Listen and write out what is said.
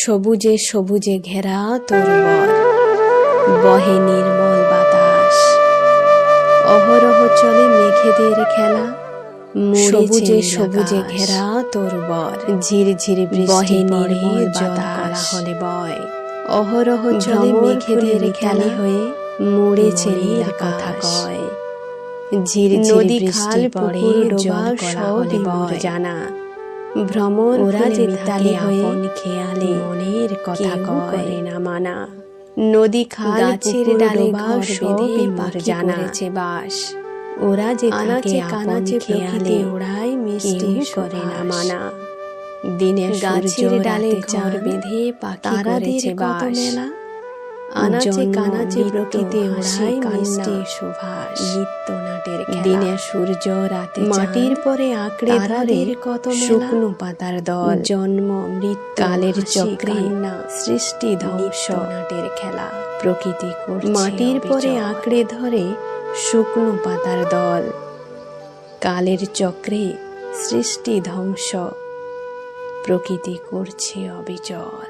সবুজে সবুজে ঘেরা তোর বর, বহে নির্মল বাতাস, অহরহ চলে মেঘেদের খেলা, সবুজে সবুজে ঘেরা তোর বর, ঝিরঝির বৃষ্টি নির্মল বাতাস হলে বয়, অহরহ চলে মেঘেদের খেলা হয়ে মুড়েছে নীল কথা কয়, ঝিরঝির বৃষ্টি পড়ে জল কলা হলে বয় জানা, ভ্রমর ওরা যে মিতালি হয়ে খেয়ালে মনের কথা করে না মানা, নদী খাল গাছের ডালে ঘর বেঁধে পাখি করেছে বাস, ওরা যে আনাচে কানাচে খেয়ালে ওড়ায় মিষ্টি করে না মানা, দিনে গাছের ডালে ঘর বেঁধে পাখি করেছে বাস, আনাচে কানাচে প্রকৃতি ওড়ায় মিষ্টি সুভাষ, নিত্য নাটের দিনে সূর্য রাতে মাটির পরে আঁকড়ে ধরে কত শুকনো পাতার দল, জন্ম মৃত্যু কালের চক্রে না সৃষ্টি ধ্বংস নাটের খেলা, প্রকৃতি মাটির পরে আঁকড়ে ধরে শুকনো পাতার দল, কালের চক্রে সৃষ্টি ধ্বংস প্রকৃতি করছে অবিচল।